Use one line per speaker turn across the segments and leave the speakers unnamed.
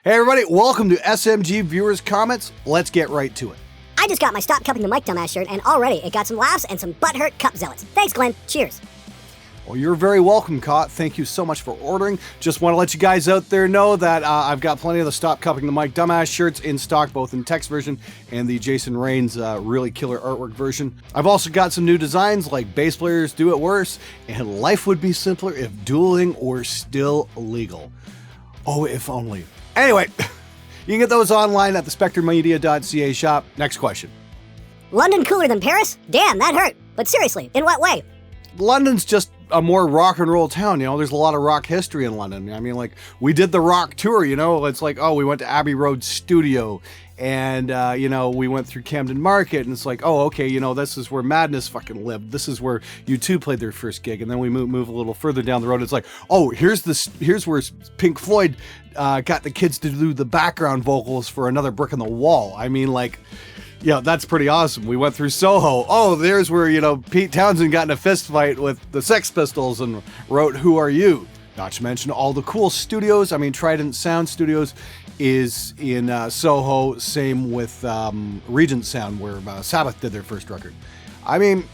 Hey everybody, welcome to SMG Viewers Comments. Let's get right to it.
I just got my Stop Cupping the Mic Dumbass shirt, and already it got some laughs and some butthurt cup zealots. Thanks, Glenn. Cheers.
Well, you're very welcome, Kaat. Thank you so much for ordering. Just want to let you guys out there know that I've got plenty of the Stop Cupping the Mic Dumbass shirts in stock, both in text version and the Jason Raines really killer artwork version. I've also got some new designs like Bass Players Do It Worse and Life Would Be Simpler If Dueling Were Still Legal. Oh, if only. Anyway, you can get those online at the SpectreMedia.ca shop. Next question.
London cooler than Paris? Damn, that hurt. But seriously, in what way?
London's just a more rock and roll town, you know, there's a lot of rock history in London. I mean, like, we did the rock tour, you know, it's like, oh, we went to Abbey Road Studio and, you know, we went through Camden Market and it's like, oh, okay, you know, this is where Madness fucking lived. This is where U2 played their first gig. And then we move a little further down the road. It's like, oh, here's where Pink Floyd got the kids to do the background vocals for Another Brick in the Wall. I mean, like, yeah, that's pretty awesome. We went through Soho. Oh, there's where, you know, Pete Townsend got in a fist fight with the Sex Pistols and wrote Who Are You? Not to mention all the cool studios. I mean, Trident Sound Studios is in Soho. Same with Regent Sound, where Sabbath did their first record. I mean,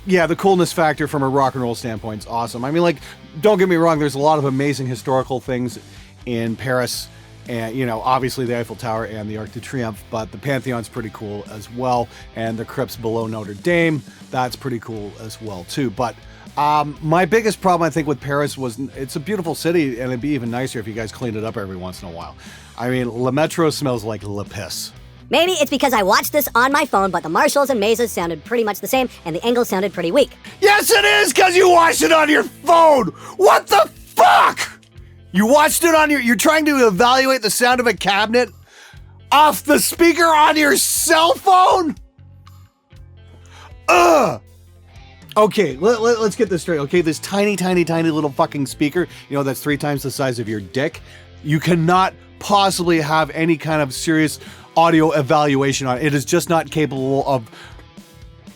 yeah, the coolness factor from a rock and roll standpoint is awesome. I mean, like, don't get me wrong, there's a lot of amazing historical things in Paris. And, you know, obviously the Eiffel Tower and the Arc de Triomphe, but the Pantheon's pretty cool as well. And the crypts below Notre Dame, that's pretty cool as well, too. But my biggest problem, I think, with Paris was it's a beautiful city, and it'd be even nicer if you guys cleaned it up every once in a while. I mean, Le Metro smells like Le Piss.
Maybe it's because I watched this on my phone, but the Marshalls and Mesas sounded pretty much the same, and the angles sounded pretty weak.
Yes, it is, because you watched it on your phone! What the fuck?! You watched it on you're trying to evaluate the sound of a cabinet off the speaker on your cell phone? Ugh! Okay, let's get this straight, okay? This tiny little fucking speaker, you know, that's 3 times the size of your dick. You cannot possibly have any kind of serious audio evaluation on it. It is just not capable of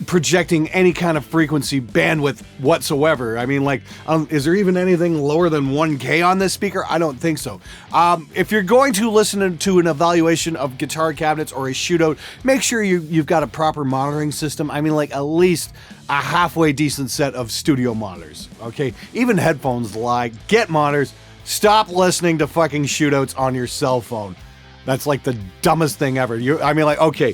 projecting any kind of frequency bandwidth whatsoever. I mean, like, is there even anything lower than 1K on this speaker? I don't think so. If you're going to listen to an evaluation of guitar cabinets or a shootout, make sure you've got a proper monitoring system. I mean, like, at least a halfway decent set of studio monitors, okay? Even headphones lie. Get monitors. Stop listening to fucking shootouts on your cell phone. That's like the dumbest thing ever. I mean, like, okay,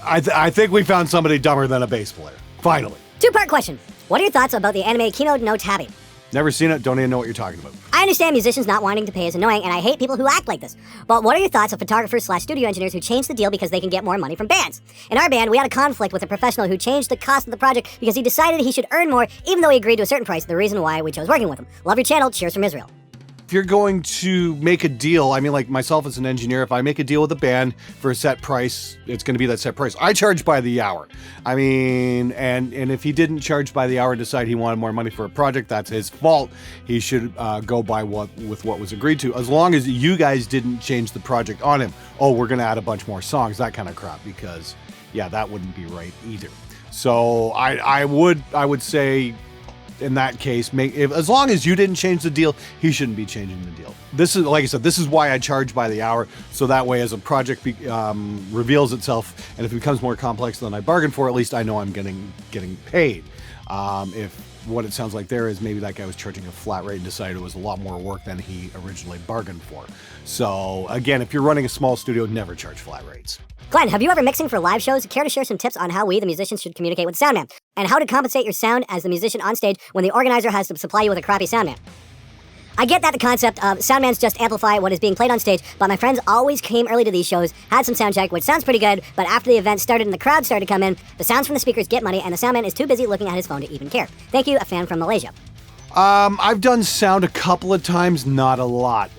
I think we found somebody dumber than a bass player. Finally.
2-part question. What are your thoughts about the anime Keynote no Tabi?
Never seen it, don't even know what you're talking about.
I understand musicians not wanting to pay is annoying, and I hate people who act like this. But what are your thoughts of photographers/studio engineers who change the deal because they can get more money from bands? In our band, we had a conflict with a professional who changed the cost of the project because he decided he should earn more, even though he agreed to a certain price, the reason why we chose working with him. Love your channel. Cheers from Israel.
If you're going to make a deal, I mean, like myself as an engineer, if I make a deal with a band for a set price, it's going to be that set price. I charge by the hour. I mean, and if he didn't charge by the hour and decide he wanted more money for a project, that's his fault. He should go by what was agreed to, as long as you guys didn't change the project on him. Oh, we're going to add a bunch more songs, that kind of crap, because yeah, that wouldn't be right either. So I would say, in that case, as long as you didn't change the deal, he shouldn't be changing the deal. This is, like I said, this is why I charge by the hour, so that way as a project reveals itself, and if it becomes more complex than I bargained for, at least I know I'm getting paid. If what it sounds like there is maybe that guy was charging a flat rate and decided it was a lot more work than he originally bargained for. So again, if you're running a small studio, never charge flat rates.
Glenn, have you ever mixing for live shows? Care to share some tips on how we, the musicians, should communicate with the soundman? And how to compensate your sound as the musician on stage when the organizer has to supply you with a crappy soundman? I get that the concept of soundmans just amplify what is being played on stage, but my friends always came early to these shows, had some sound check, which sounds pretty good, but after the event started and the crowd started to come in, the sounds from the speakers get money, and the soundman is too busy looking at his phone to even care. Thank you, a fan from Malaysia.
I've done sound a couple of times, not a lot.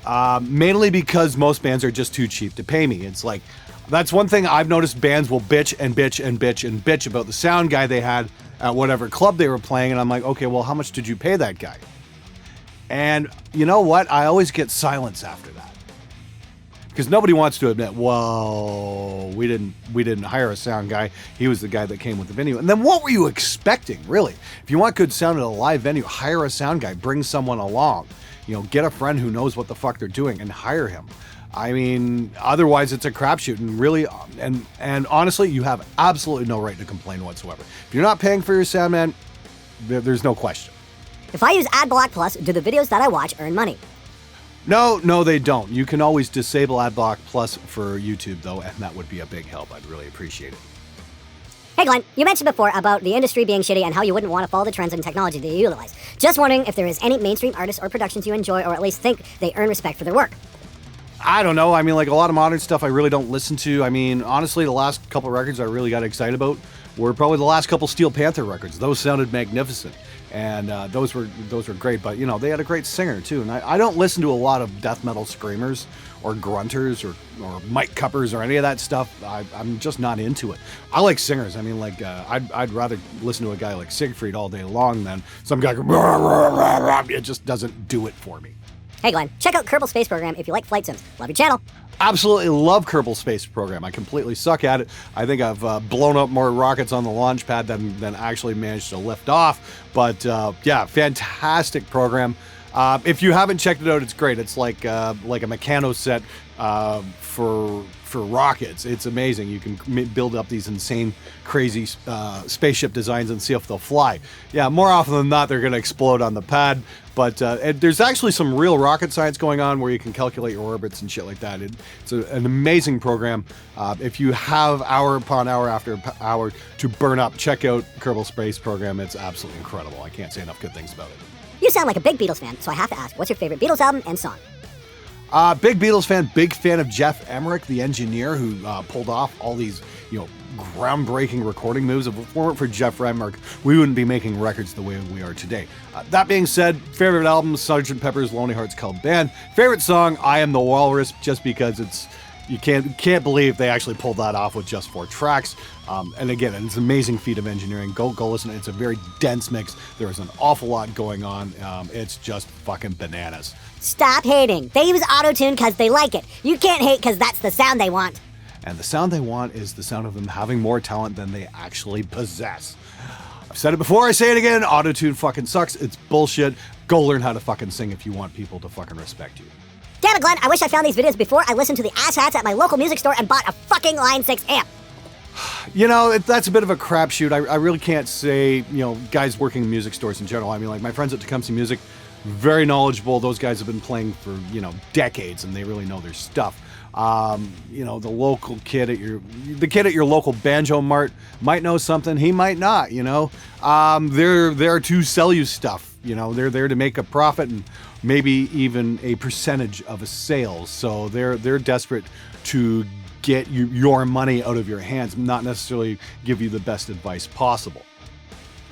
Mainly because most bands are just too cheap to pay me. It's like, that's one thing I've noticed, bands will bitch about the sound guy they had at whatever club they were playing, and I'm like, okay, well, how much did you pay that guy? And you know what? I always get silence after that. Because nobody wants to admit, well, we didn't hire a sound guy. He was the guy that came with the venue. And then what were you expecting, really? If you want good sound at a live venue, hire a sound guy, bring someone along. You know, get a friend who knows what the fuck they're doing and hire him. I mean, otherwise it's a crapshoot, and really, and honestly, you have absolutely no right to complain whatsoever. If you're not paying for your sound, man, there's no question.
If I use Adblock Plus, do the videos that I watch earn money?
No, they don't. You can always disable Adblock Plus for YouTube, though, and that would be a big help. I'd really appreciate it.
Hey Glenn, you mentioned before about the industry being shitty and how you wouldn't want to follow the trends in technology that you utilize. Just wondering if there is any mainstream artists or productions you enjoy or at least think they earn respect for their work.
I don't know. I mean, like a lot of modern stuff I really don't listen to. I mean, honestly, the last couple records I really got excited about were probably the last couple Steel Panther records. Those sounded magnificent. And those were great, but you know, they had a great singer too. And I don't listen to a lot of death metal screamers or grunters or mic cuppers or any of that stuff. I'm just not into it. I like singers. I mean, like I'd rather listen to a guy like Siegfried all day long than some guy go, rah, rah, rah, rah. It just doesn't do it for me.
Hey Glenn, check out Kerbal Space Program if you like flight sims. Love your channel.
Absolutely love Kerbal Space Program. I completely suck at it. I think I've blown up more rockets on the launch pad than actually managed to lift off. But yeah, fantastic program. If you haven't checked it out, it's great. It's like a Meccano set for rockets. It's amazing. You can build up these insane, crazy spaceship designs and see if they'll fly. Yeah, more often than not, they're going to explode on the pad. But there's actually some real rocket science going on where you can calculate your orbits and shit like that. It's an amazing program. If you have hour upon hour after hour to burn up, check out Kerbal Space Program. It's absolutely incredible. I can't say enough good things about it.
You sound like a big Beatles fan, so I have to ask, what's your favorite Beatles album and song?
Big Beatles fan, big fan of Jeff Emmerich, the engineer who pulled off all these, groundbreaking recording moves. If it weren't for Jeff Emmerich, we wouldn't be making records the way we are today. That being said, favorite album, Sgt. Pepper's Lonely Hearts Club Band. Favorite song, I Am the Walrus, just because you can't believe they actually pulled that off with just 4 tracks. And again, it's an amazing feat of engineering. Go listen. It's a very dense mix. There is an awful lot going on. It's just fucking bananas.
Stop hating. They use Autotune because they like it. You can't hate because that's the sound they want.
And the sound they want is the sound of them having more talent than they actually possess. I've said it before, I say it again. Autotune fucking sucks. It's bullshit. Go learn how to fucking sing if you want people to fucking respect you.
Damn it, Glenn, I wish I found these videos before I listened to the asshats at my local music store and bought a fucking Line 6 amp.
That's a bit of a crapshoot. I really can't say, guys working in music stores in general. I mean, like my friends at Tecumseh Music, very knowledgeable. Those guys have been playing for, decades, and they really know their stuff. The local kid at your local banjo mart might know something. He might not, they're there to sell you stuff. They're there to make a profit and maybe even a percentage of a sale. So they're desperate to get your money out of your hands, not necessarily give you the best advice possible.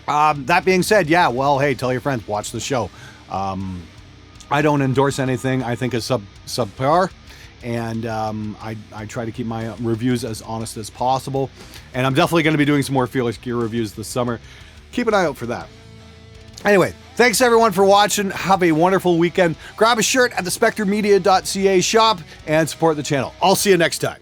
That being said, yeah, well, hey, tell your friends, watch the show. I don't endorse anything I think is subpar. And I try to keep my reviews as honest as possible. And I'm definitely going to be doing some more Fearless Gear reviews this summer. Keep an eye out for that. Anyway, thanks everyone for watching. Have a wonderful weekend. Grab a shirt at the SpectreMedia.ca shop and support the channel. I'll see you next time.